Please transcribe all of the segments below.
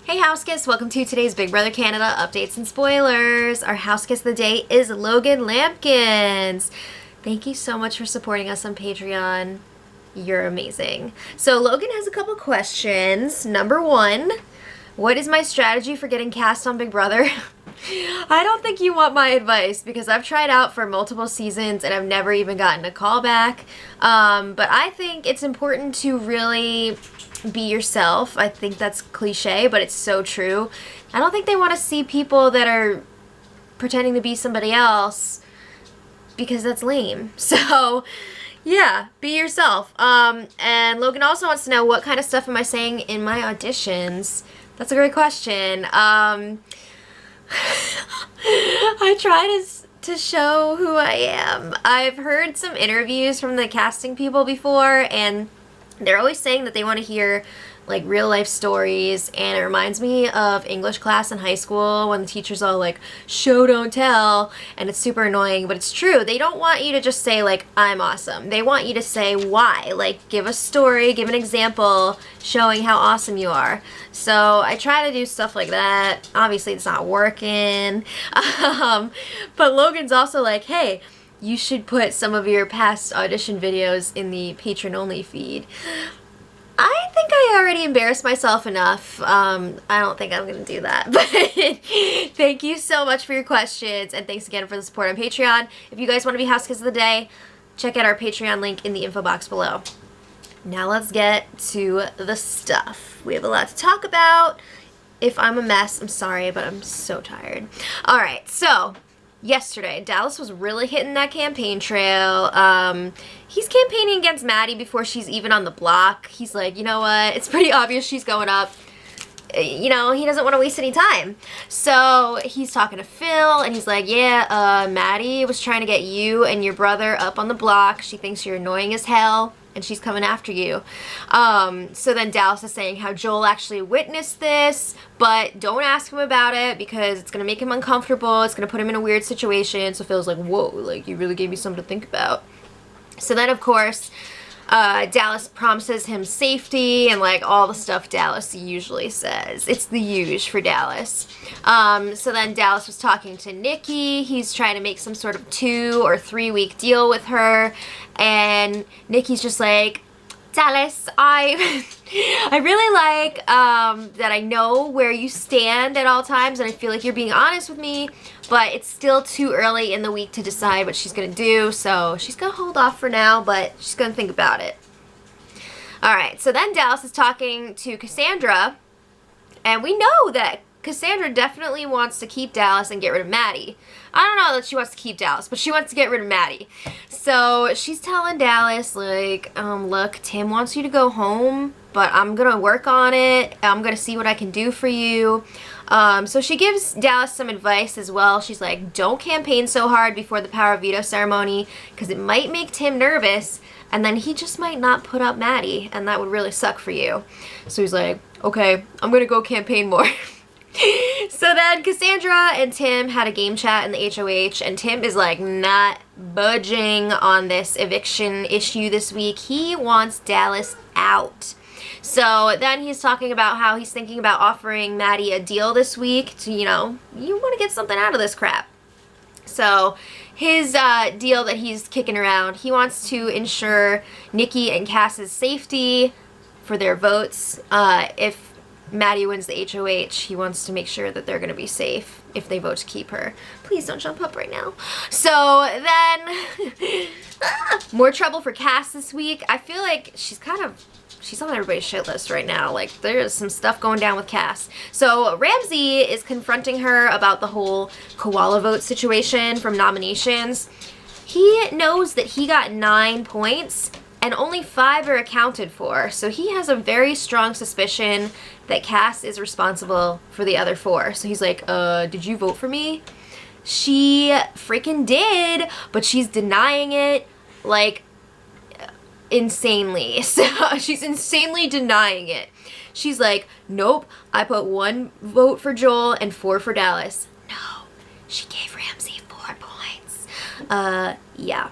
Hey house guests, welcome to today's Big Brother Canada updates and spoilers. Our house guest of the day is Logan Lampkins. Thank you so much for supporting us on Patreon. You're amazing. So Logan has a couple questions. Number one, what is my strategy for getting cast on Big Brother? I don't think you want my advice because I've tried out for multiple seasons and I've never even gotten a call back. But I think it's important to really be yourself. I think that's cliche, but it's so true. I don't think they want to see people that are pretending to be somebody else because that's lame. So yeah, be yourself. And Logan also wants to know, what kind of stuff am I saying in my auditions? That's a great question. I try to show who I am. I've heard some interviews from the casting people before, and they're always saying that they want to hear like real life stories, and it reminds me of English class in high school when the teacher's all like, show don't tell, and it's super annoying, but it's true. They don't want you to just say like, I'm awesome. They want you to say why, like give a story, give an example showing how awesome you are. So I try to do stuff like that. Obviously it's not working, but Logan's also like, hey, you should put some of your past audition videos in the patron only feed. I think I already embarrassed myself enough. I don't think I'm going to do that. But thank you so much for your questions, and thanks again for the support on Patreon. If you guys want to be house kids of the day, check out our Patreon link in the info box below. Now let's get to the stuff. We have a lot to talk about. If I'm a mess, I'm sorry, but I'm so tired. Alright, so yesterday, Dallas was really hitting that campaign trail. He's campaigning against Maddie before she's even on the block. He's like, you know what, it's pretty obvious she's going up. You know, he doesn't want to waste any time. So he's talking to Phil, and he's like, yeah, Maddie was trying to get you and your brother up on the block. She thinks you're annoying as hell, and she's coming after you. So then Dallas is saying how Joel actually witnessed this, but don't ask him about it because it's going to make him uncomfortable. It's going to put him in a weird situation. So Phil's like, whoa, like you really gave me something to think about. So then, of course, Dallas promises him safety and like all the stuff Dallas usually says. It's the usual for Dallas. So then Dallas was talking to Nikki. He's trying to make some sort of 2 or 3 week deal with her, and Nikki's just like, Dallas, I really like that I know where you stand at all times, and I feel like you're being honest with me, but it's still too early in the week to decide what she's going to do, so she's going to hold off for now, but she's going to think about it. Alright, so then Dallas is talking to Cassandra, and we know that Cassandra definitely wants to keep Dallas and get rid of Maddie. I don't know that she wants to keep Dallas, but she wants to get rid of Maddie. So she's telling Dallas, like, look, Tim wants you to go home, but I'm going to work on it. I'm going to see what I can do for you. So she gives Dallas some advice as well. She's like, don't campaign so hard before the Power of Veto ceremony because it might make Tim nervous, and then he just might not put up Maddie, and that would really suck for you. So he's like, okay, I'm going to go campaign more. So then Cassandra and Tim had a game chat in the HOH, and Tim is like not budging on this eviction issue this week. He wants Dallas out. So then he's talking about how he's thinking about offering Maddie a deal this week to, you know, you want to get something out of this crap. So his deal that he's kicking around, he wants to ensure Nikki and Cass's safety for their votes. If Maddie wins the HOH, he wants to make sure that they're going to be safe if they vote to keep her. Please don't jump up right now. So then, more trouble for Cass this week. I feel like she's on everybody's shit list right now. Like, there's some stuff going down with Cass. So Ramsay is confronting her about the whole koala vote situation from nominations. He knows that he got 9 points and only 5 are accounted for. So he has a very strong suspicion that Cass is responsible for the other 4. So he's like, did you vote for me? She freaking did, but she's denying it, like, insanely. So she's insanely denying it. She's like, nope, I put 1 vote for Joel and 4 for Dallas. No, she gave Ramsay 4 points. Yeah.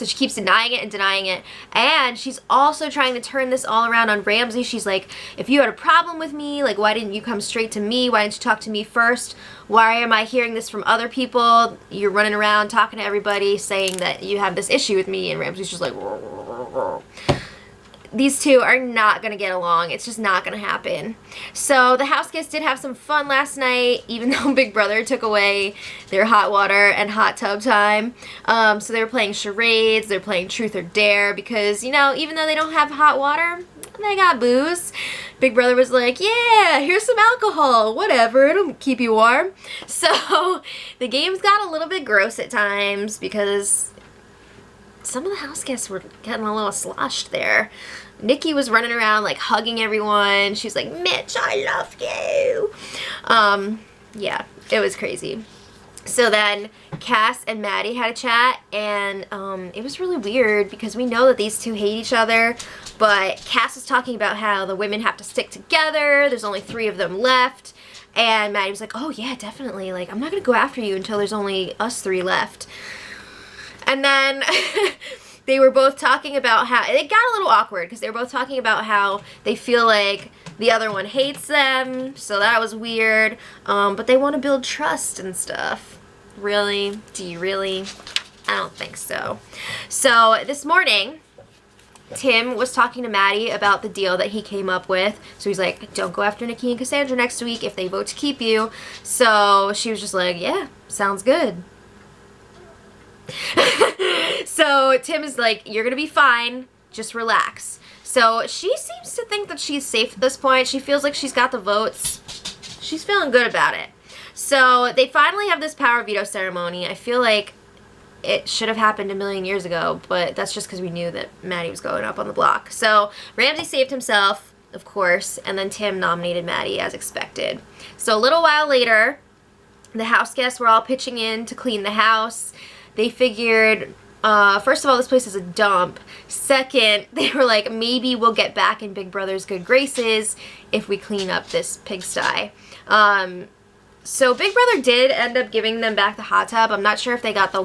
So she keeps denying it and denying it. And she's also trying to turn this all around on Ramsay. She's like, if you had a problem with me, like, why didn't you come straight to me? Why didn't you talk to me first? Why am I hearing this from other people? You're running around talking to everybody saying that you have this issue with me. And Ramsay's just like, these two are not going to get along. It's just not going to happen. So the house guests did have some fun last night, even though Big Brother took away their hot water and hot tub time. So they were playing charades, they're playing truth or dare, because, you know, even though they don't have hot water, they got booze. Big Brother was like, yeah, here's some alcohol, whatever, it'll keep you warm. So the games got a little bit gross at times because some of the house guests were getting a little sloshed there. Nikki was running around like hugging everyone. She was like, Mitch, I love you. Yeah, it was crazy. So then Cass and Maddie had a chat, and it was really weird because we know that these two hate each other, but Cass was talking about how the women have to stick together. There's only 3 of them left. And Maddie was like, oh yeah, definitely. Like, I'm not going to go after you until there's only us 3 left. And then they were both talking about how, it got a little awkward because they were both talking about how they feel like the other one hates them, so that was weird, but they want to build trust and stuff. Really? Do you really? I don't think so. So this morning, Tim was talking to Maddie about the deal that he came up with. So he's like, don't go after Nikki and Cassandra next week if they vote to keep you. So she was just like, yeah, sounds good. So Tim is like, you're gonna be fine, just relax. So she seems to think that she's safe at this point. She feels like she's got the votes. She's feeling good about it. So they finally have this power veto ceremony. I feel like it should have happened a million years ago, but that's just because we knew that Maddie was going up on the block. So Ramsay saved himself, of course, and then Tim nominated Maddie as expected. So a little while later, the house guests were all pitching in to clean the house. They figured, first of all, this place is a dump. Second, they were like, maybe we'll get back in Big Brother's good graces if we clean up this pigsty. So Big Brother did end up giving them back the hot tub. I'm not sure if they got the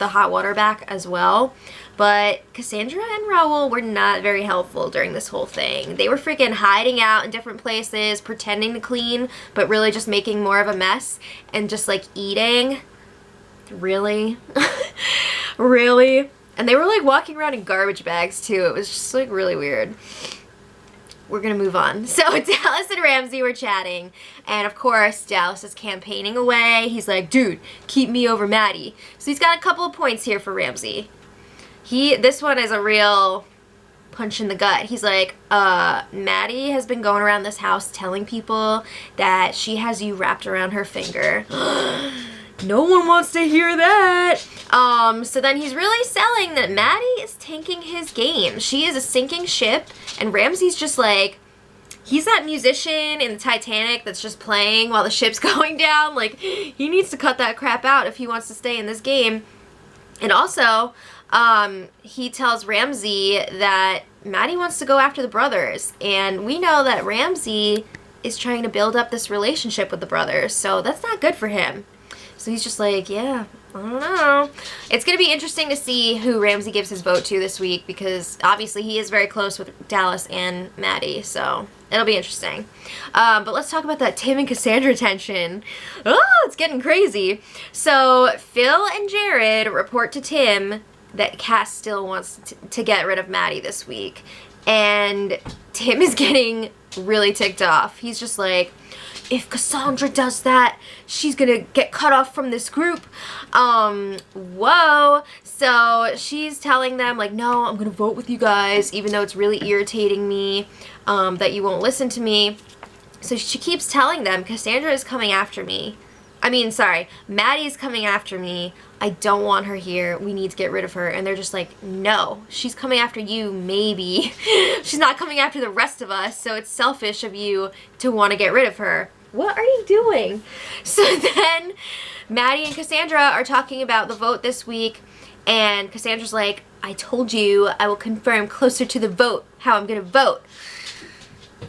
hot water back as well. But Cassandra and Raul were not very helpful during this whole thing. They were freaking hiding out in different places, pretending to clean, but really just making more of a mess and just like eating. Really? Really? And they were like walking around in garbage bags too. It was just like really weird. We're gonna move on. So Dallas and Ramsay were chatting, and of course Dallas is campaigning away. He's like, dude, keep me over Maddie. So he's got a couple of points here for Ramsay. This one is a real punch in the gut. He's like, Maddie has been going around this house telling people that she has you wrapped around her finger. No one wants to hear that. So then he's really selling that Maddie is tanking his game. She is a sinking ship, and Ramsay's just like, he's that musician in the Titanic that's just playing while the ship's going down. Like, he needs to cut that crap out if he wants to stay in this game. And also, he tells Ramsay that Maddie wants to go after the brothers, and we know that Ramsay is trying to build up this relationship with the brothers, so that's not good for him. So he's just like, yeah, I don't know. It's going to be interesting to see who Ramsay gives his vote to this week, because obviously he is very close with Dallas and Maddie, so it'll be interesting. But let's talk about that Tim and Cassandra tension. Oh, it's getting crazy. So Phil and Jared report to Tim that Cass still wants to get rid of Maddie this week. And Tim is getting really ticked off. He's just like, if Cassandra does that, she's gonna get cut off from this group. Whoa. So she's telling them, like, no, I'm gonna vote with you guys, even though it's really irritating me that you won't listen to me. So she keeps telling them, Cassandra is coming after me. Maddie's coming after me. I don't want her here. We need to get rid of her. And they're just like, no, she's coming after you, maybe. She's not coming after the rest of us, so it's selfish of you to want to get rid of her. What are you doing? So then Maddie and Cassandra are talking about the vote this week, and Cassandra's like, I told you I will confirm closer to the vote how I'm going to vote.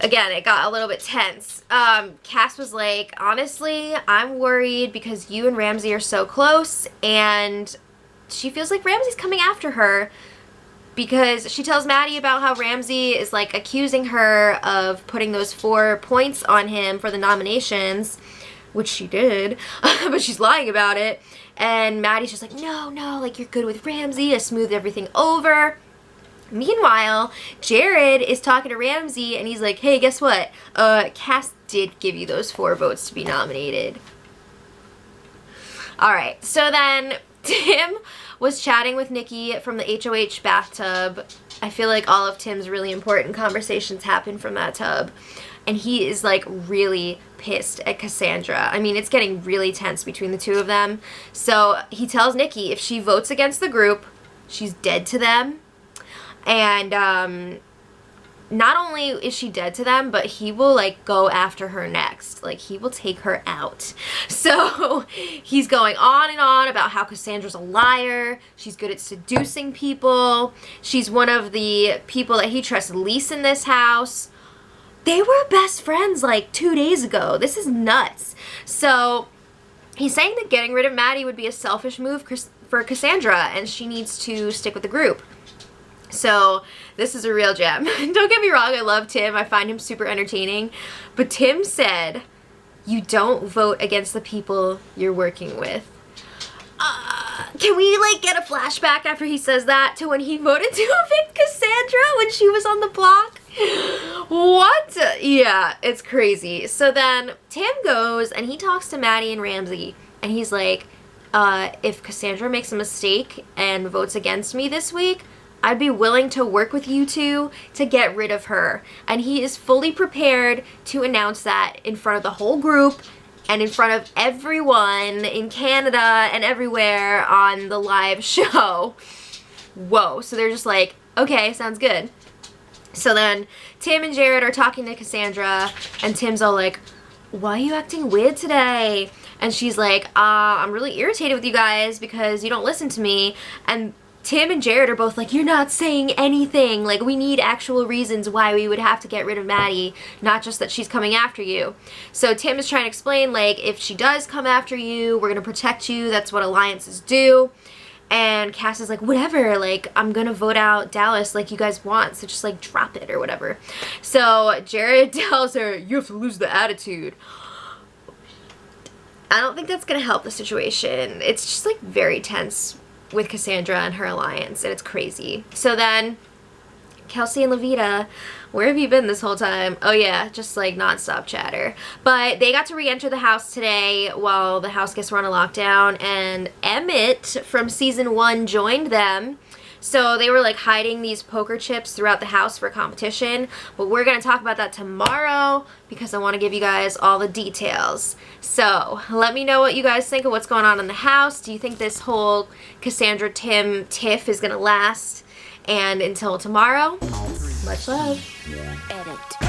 Again, it got a little bit tense. Cass was like, honestly, I'm worried because you and Ramsay are so close, and she feels like Ramsay's coming after her because she tells Maddie about how Ramsay is like accusing her of putting those 4 points on him for the nominations, which she did, but she's lying about it. And Maddie's just like, no, like you're good with Ramsay, I smoothed everything over. Meanwhile, Jared is talking to Ramsay and he's like, hey, guess what? Cass did give you those 4 votes to be nominated. Alright, so then Tim was chatting with Nikki from the HOH bathtub. I feel like all of Tim's really important conversations happen from that tub. And he is like really pissed at Cassandra. I mean, it's getting really tense between the two of them. So he tells Nikki if she votes against the group, she's dead to them. And not only is she dead to them, but he will like go after her next. Like he will take her out. So he's going on and on about how Cassandra's a liar. She's good at seducing people. She's one of the people that he trusts least in this house. They were best friends like 2 days ago. This is nuts. So he's saying that getting rid of Maddie would be a selfish move for Cassandra and she needs to stick with the group. So this is a real gem. Don't get me wrong, I love Tim. I find him super entertaining. But Tim said, you don't vote against the people you're working with. Can we like get a flashback after he says that to when he voted to evict Cassandra when she was on the block? What? Yeah, it's crazy. So then Tim goes and he talks to Maddie and Ramsay and he's like, if Cassandra makes a mistake and votes against me this week, I'd be willing to work with you two to get rid of her. And he is fully prepared to announce that in front of the whole group and in front of everyone in Canada and everywhere on the live show. Whoa. So they're just like, okay, sounds good. So then Tim and Jared are talking to Cassandra and Tim's all like, why are you acting weird today? And she's like, I'm really irritated with you guys because you don't listen to me. And Tim and Jared are both like, you're not saying anything. Like, we need actual reasons why we would have to get rid of Maddie, not just that she's coming after you. So Tim is trying to explain, like, if she does come after you, we're going to protect you. That's what alliances do. And Cass is like, whatever, like, I'm going to vote out Dallas like you guys want, so just, like, drop it or whatever. So Jared tells her, you have to lose the attitude. I don't think that's going to help the situation. It's just, like, very tense with Cassandra and her alliance, and it's crazy. So then Kelsey and Levita, where have you been this whole time? Oh yeah, just like nonstop chatter. But they got to re-enter the house today while the house guests were on a lockdown, and Emmett from season 1 joined them. So they were like hiding these poker chips throughout the house for competition, but we're going to talk about that tomorrow because I want to give you guys all the details. So let me know what you guys think of what's going on in the house. Do you think this whole Cassandra-Tim tiff is going to last? And until tomorrow, much love. Edit.